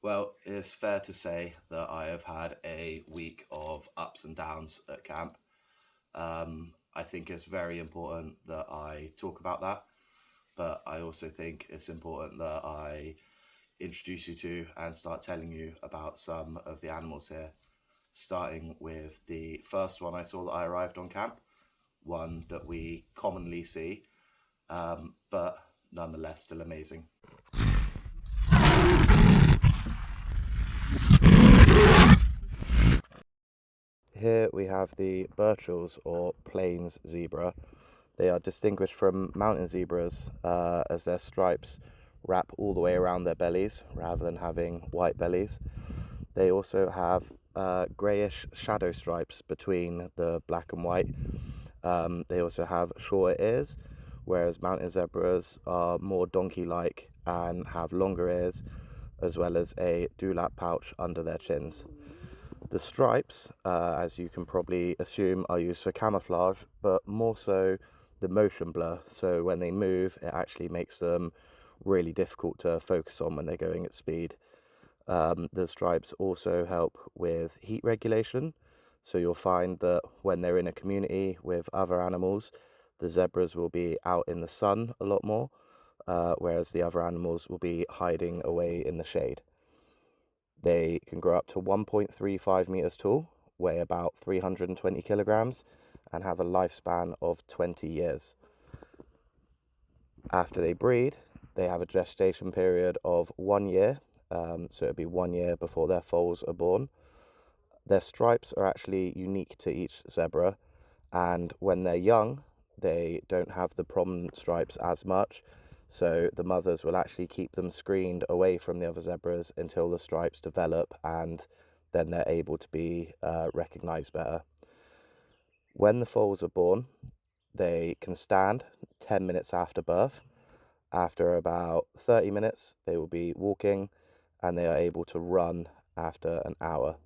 Well, it's fair to say that I have had a week of ups and downs at camp. I think it's very important that I talk about that, but I also think it's important that I introduce you to and start telling you about some of the animals here, starting with the first one I saw that I arrived on camp, one that we commonly see, but nonetheless still amazing. Here we have the Burchells or plains zebra. They are distinguished from mountain zebras as their stripes wrap all the way around their bellies rather than having white bellies. They also have greyish shadow stripes between the black and white. They also have shorter ears, whereas mountain zebras are more donkey-like and have longer ears, as well as a dewlap pouch under their chins. The stripes, as you can probably assume, are used for camouflage, but more so the motion blur. So when they move, it actually makes them really difficult to focus on when they're going at speed. The stripes also help with heat regulation. So you'll find that when they're in a community with other animals, the zebras will be out in the sun a lot more, whereas the other animals will be hiding away in the shade. They can grow up to 1.35 meters tall, weigh about 320 kilograms, and have a lifespan of 20 years. After they breed, they have a gestation period of 1 year, so it'll be 1 year before their foals are born. Their stripes are actually unique to each zebra, and when they're young, they don't have the prominent stripes as much. So the mothers will actually keep them screened away from the other zebras until the stripes develop, and then they're able to be recognized better. When the foals are born, they can stand 10 minutes after birth. After about 30 minutes, they will be walking, and they are able to run after an hour.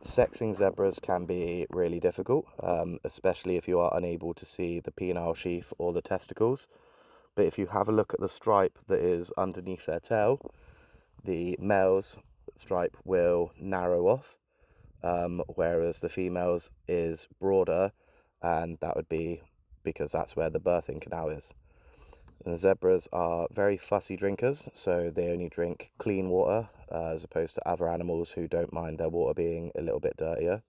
Sexing zebras can be really difficult, especially if you are unable to see the penile sheath or the testicles. But if you have a look at the stripe that is underneath their tail, the male's stripe will narrow off, whereas the female's is broader, and that would be because that's where the birthing canal is. And zebras are very fussy drinkers, so they only drink clean water as opposed to other animals who don't mind their water being a little bit dirtier.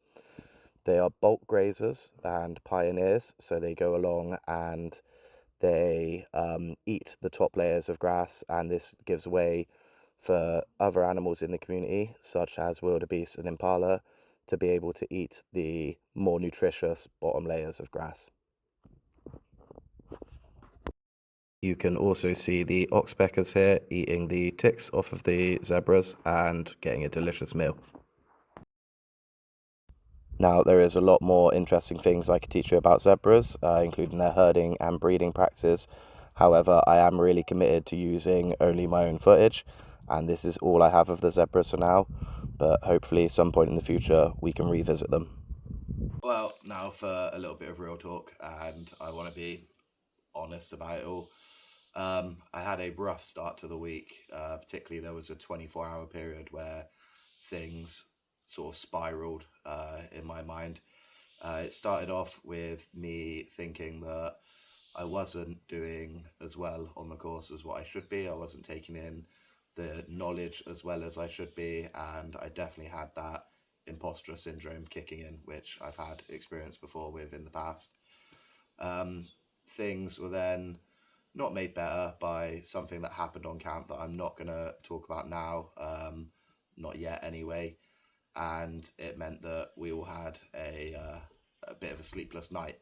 They are bulk grazers and pioneers, so they go along and they eat the top layers of grass, and this gives way for other animals in the community, such as wildebeest and impala, to be able to eat the more nutritious bottom layers of grass. You can also see the oxpeckers here eating the ticks off of the zebras and getting a delicious meal. Now, there is a lot more interesting things I could teach you about zebras, including their herding and breeding practices. However, I am really committed to using only my own footage, and this is all I have of the zebras for now, but hopefully at some point in the future we can revisit them. Well, now for a little bit of real talk, and I want to be honest about it all. I had a rough start to the week. Particularly, there was a 24-hour period where things sort of spiraled in my mind. It started off with me thinking that I wasn't doing as well on the course as what I should be. I wasn't taking in the knowledge as well as I should be, and I definitely had that imposter syndrome kicking in, which I've had experience before with in the past. Um, Things were then not made better by something that happened on camp that I'm not going to talk about now, not yet anyway. And it meant that we all had a bit of a sleepless night.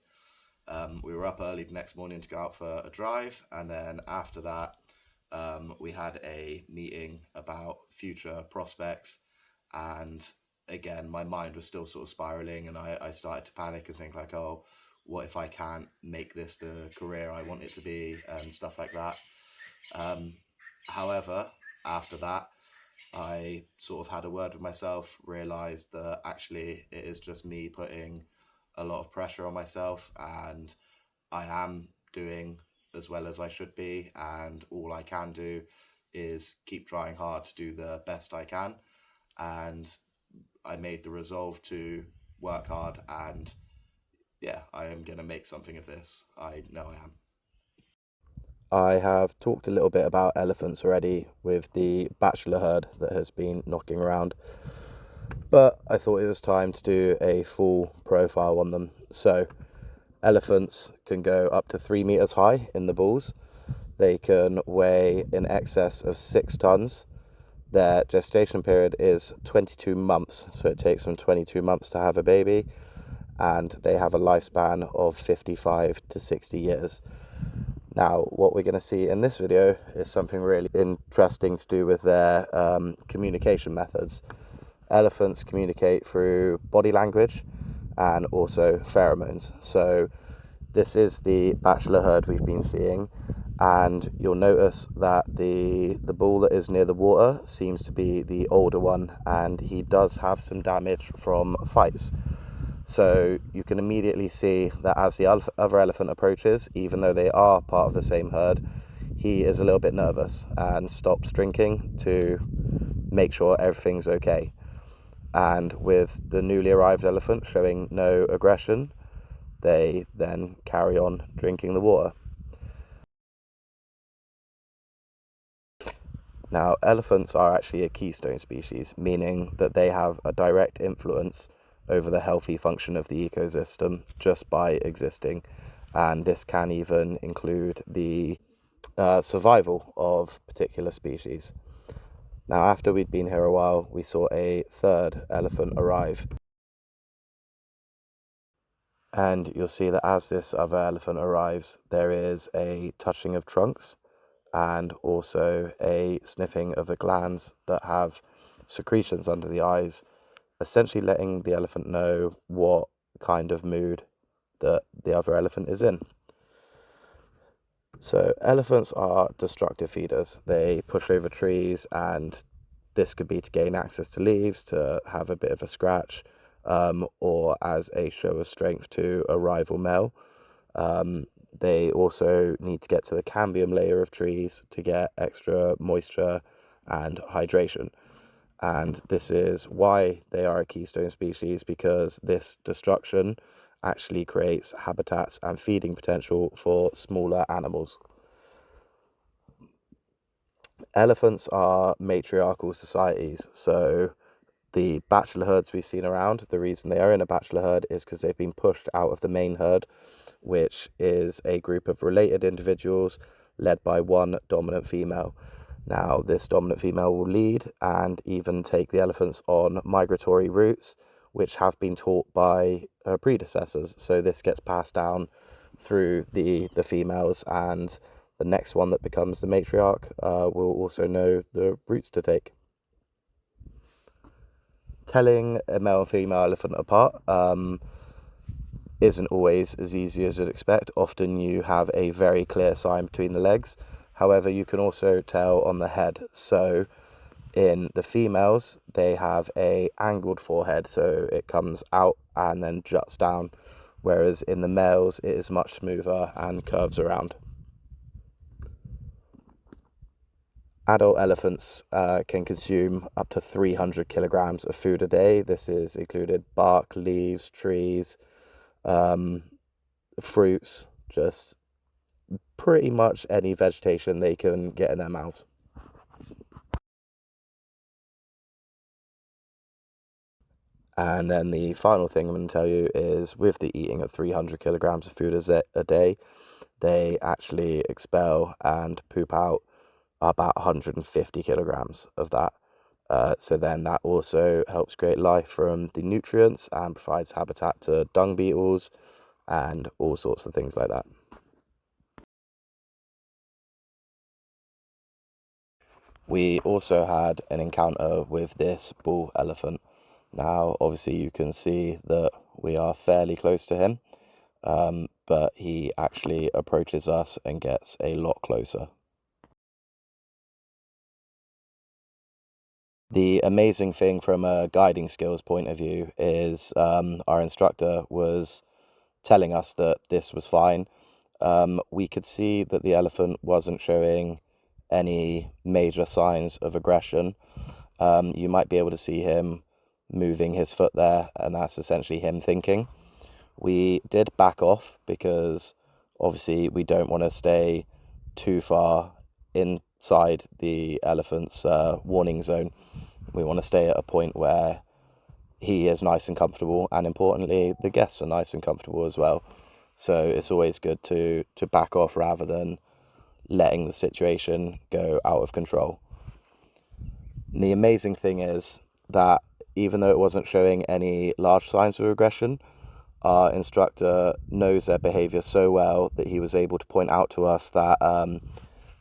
We were up early the next morning to go out for a drive, and then after that, we had a meeting about future prospects. And again, my mind was still sort of spiraling, and I started to panic and think like, oh, what if I can't make this the career I want it to be, and stuff like that. Um, However, after that, I sort of had a word with myself, realized that actually it is just me putting a lot of pressure on myself, and I am doing as well as I should be, and all I can do is keep trying hard to do the best I can, and I made the resolve to work hard, and yeah, I am going to make something of this. I know I am. I have talked a little bit about elephants already with the bachelor herd that has been knocking around, but I thought it was time to do a full profile on them. So, elephants can go up to 3 meters high in the bulls. They can weigh in excess of 6 tons. Their gestation period is 22 months, so it takes them 22 months to have a baby, and they have a lifespan of 55 to 60 years. Now, what we're going to see in this video is something really interesting to do with their communication methods. Elephants communicate through body language and also pheromones. So this is the bachelor herd we've been seeing, and you'll notice that the bull that is near the water seems to be the older one, and he does have some damage from fights. So you can immediately see that as the other elephant approaches, even though they are part of the same herd, he is a little bit nervous and stops drinking to make sure everything's okay. And with the newly arrived elephant showing no aggression, they then carry on drinking the water. Now, elephants are actually a keystone species, meaning that they have a direct influence over the healthy function of the ecosystem just by existing. And this can even include the survival of particular species. Now, after we'd been here a while, we saw a third elephant arrive. And you'll see that as this other elephant arrives, there is a touching of trunks and also a sniffing of the glands that have secretions under the eyes, essentially letting the elephant know what kind of mood that the other elephant is in. So elephants are destructive feeders. They push over trees, and this could be to gain access to leaves, to have a bit of a scratch, or as a show of strength to a rival male. They also need to get to the cambium layer of trees to get extra moisture and hydration. And this is why they are a keystone species, because this destruction actually creates habitats and feeding potential for smaller animals. Elephants are matriarchal societies, so the bachelor herds we've seen around, the reason they are in a bachelor herd is because they've been pushed out of the main herd, which is a group of related individuals led by one dominant female. Now, this dominant female will lead and even take the elephants on migratory routes, which have been taught by her predecessors. So this gets passed down through the females, and the next one that becomes the matriarch will also know the routes to take. Telling a male and female elephant apart isn't always as easy as you'd expect. Often you have a very clear sign between the legs. However, you can also tell on the head. So in the females, they have a angled forehead, so it comes out and then juts down, whereas in the males it is much smoother and curves around. Adult elephants can consume up to 300 kilograms of food a day. This is included bark, leaves, trees, fruits, just pretty much any vegetation they can get in their mouths. And then the final thing I'm going to tell you is, with the eating of 300 kilograms of food a day, they actually expel and poop out about 150 kilograms of that. So then that also helps create life from the nutrients and provides habitat to dung beetles and all sorts of things like that. We also had an encounter with this bull elephant. Now, obviously, you can see that we are fairly close to him, but he actually approaches us and gets a lot closer. The amazing thing from a guiding skills point of view is our instructor was telling us that this was fine. We could see that the elephant wasn't showing any major signs of aggression, you might be able to see him moving his foot there, and that's essentially him thinking. We did back off because obviously we don't want to stay too far inside the elephant's warning zone. We want to stay at a point where he is nice and comfortable, and importantly, the guests are nice and comfortable as well. So it's always good to back off rather than letting the situation go out of control. And the amazing thing is that even though it wasn't showing any large signs of aggression, our instructor knows their behavior so well that he was able to point out to us that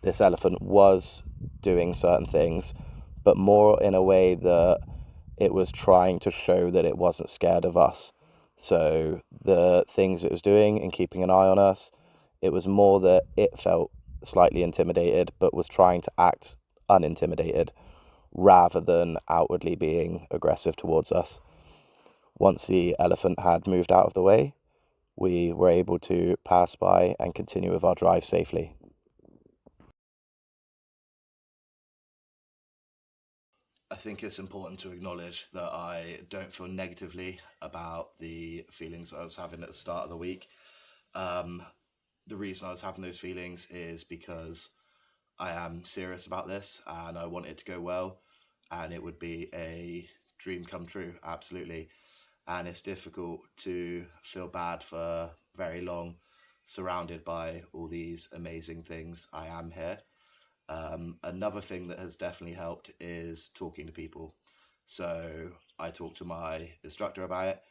this elephant was doing certain things, but more in a way that it was trying to show that it wasn't scared of us. So the things it was doing and keeping an eye on us, it was more that it felt slightly intimidated, but was trying to act unintimidated rather than outwardly being aggressive towards us. Once the elephant had moved out of the way, we were able to pass by and continue with our drive safely. I think it's important to acknowledge that I don't feel negatively about the feelings I was having at the start of the week. Um, the reason I was having those feelings is because I am serious about this and I want it to go well, and it would be a dream come true, absolutely. And it's difficult to feel bad for very long, surrounded by all these amazing things. I am here. Another thing that has definitely helped is talking to people. So I talked to my instructor about it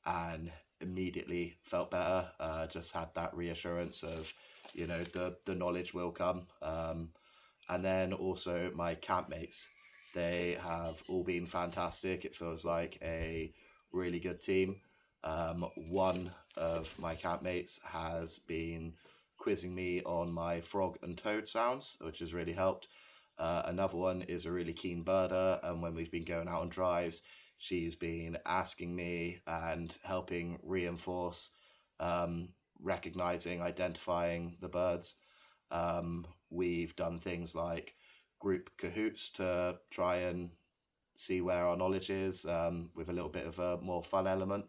and immediately felt better. Just had that reassurance of, the knowledge will come. And then also my campmates, they have all been fantastic. It feels like a really good team. One of my campmates has been quizzing me on my frog and toad sounds, which has really helped. Another one is a really keen birder, and when we've been going out on drives, she's been asking me and helping reinforce recognizing, identifying the birds. We've done things like group cahoots to try and see where our knowledge is, with a little bit of a more fun element,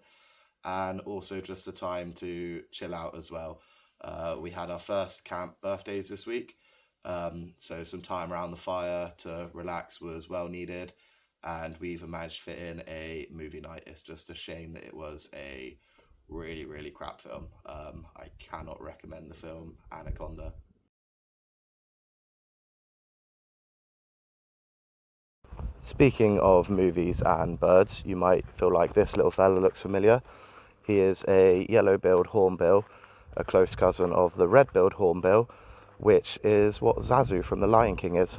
and also just a time to chill out as well. We had our first camp birthdays this week, so some time around the fire to relax was well needed, and we even managed to fit in a movie night. It's just a shame that it was a really, really crap film. I cannot recommend the film Anaconda. Speaking of movies and birds, you might feel like this little fella looks familiar. He is a yellow-billed hornbill, a close cousin of the red-billed hornbill, which is what Zazu from The Lion King is.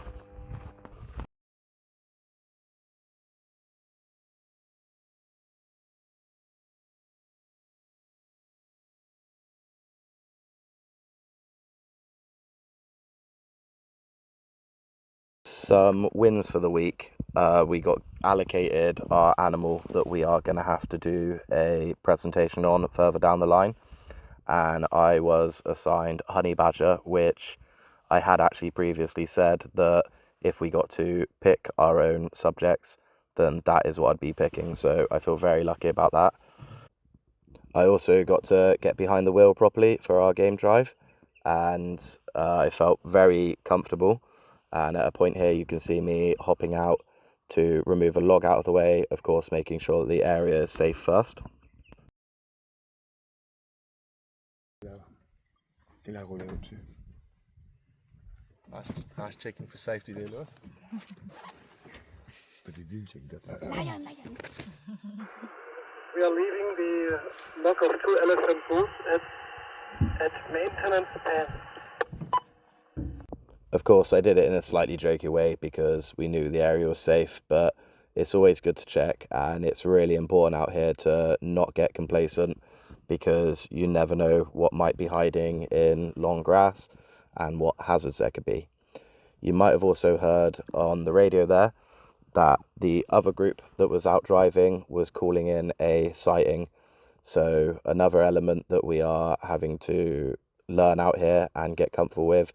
Some wins for the week. We got allocated our animal that we are going to have to do a presentation on further down the line, and I was assigned honey badger, which I had actually previously said that if we got to pick our own subjects, then that is what I'd be picking. So I feel very lucky about that. I also got to get behind the wheel properly for our game drive, and I felt very comfortable. And at a point here, you can see me hopping out to remove a log out of the way, of course, making sure that the area is safe first. Nice, nice checking for safety there, Lewis. But he didn't check that. Lion, lion. We are leaving the lock of 2 elephant booths at maintenance pass. Of course, I did it in a slightly jokey way because we knew the area was safe, but it's always good to check, and it's really important out here to not get complacent because you never know what might be hiding in long grass and what hazards there could be. You might have also heard on the radio there that the other group that was out driving was calling in a sighting. So another element that we are having to learn out here and get comfortable with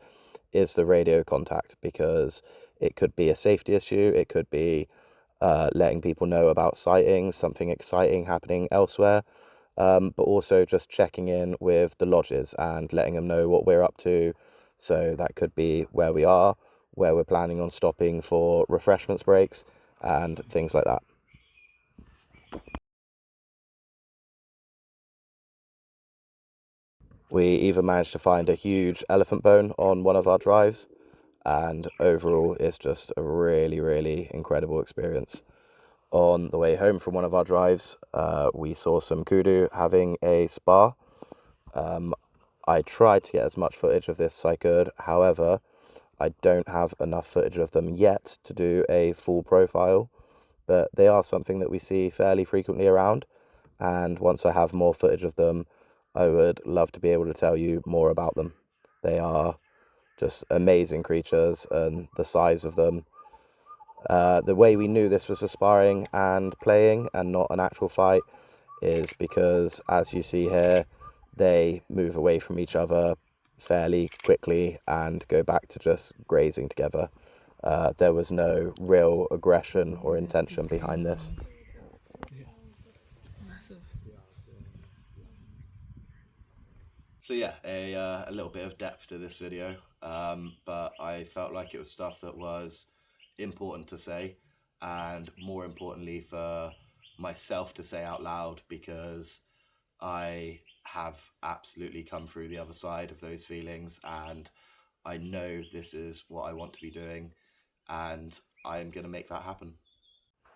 is the radio contact, because it could be a safety issue, it could be letting people know about sightings, something exciting happening elsewhere, but also just checking in with the lodges and letting them know what we're up to. So that could be where we are, where we're planning on stopping for refreshments breaks, and things like that. We even managed to find a huge elephant bone on one of our drives, and overall it's just a really, really incredible experience. On the way home from one of our drives, we saw some kudu having a spa. I tried to get as much footage of this as I could, however, I don't have enough footage of them yet to do a full profile, but they are something that we see fairly frequently around, and once I have more footage of them, I would love to be able to tell you more about them. They are just amazing creatures, and the size of them. The way we knew this was a sparring and playing and not an actual fight is because, as you see here, they move away from each other fairly quickly and go back to just grazing together. There was no real aggression or intention behind this. So yeah, a little bit of depth to this video, but I felt like it was stuff that was important to say, and more importantly for myself to say out loud, because I have absolutely come through the other side of those feelings, and I know this is what I want to be doing, and I'm going to make that happen.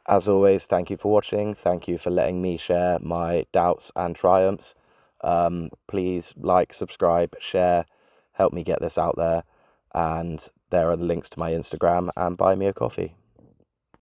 As always, thank you for watching. Thank you for letting me share my doubts and triumphs. Please like, subscribe, share, help me get this out there. And there are the links to my Instagram, and buy me a coffee.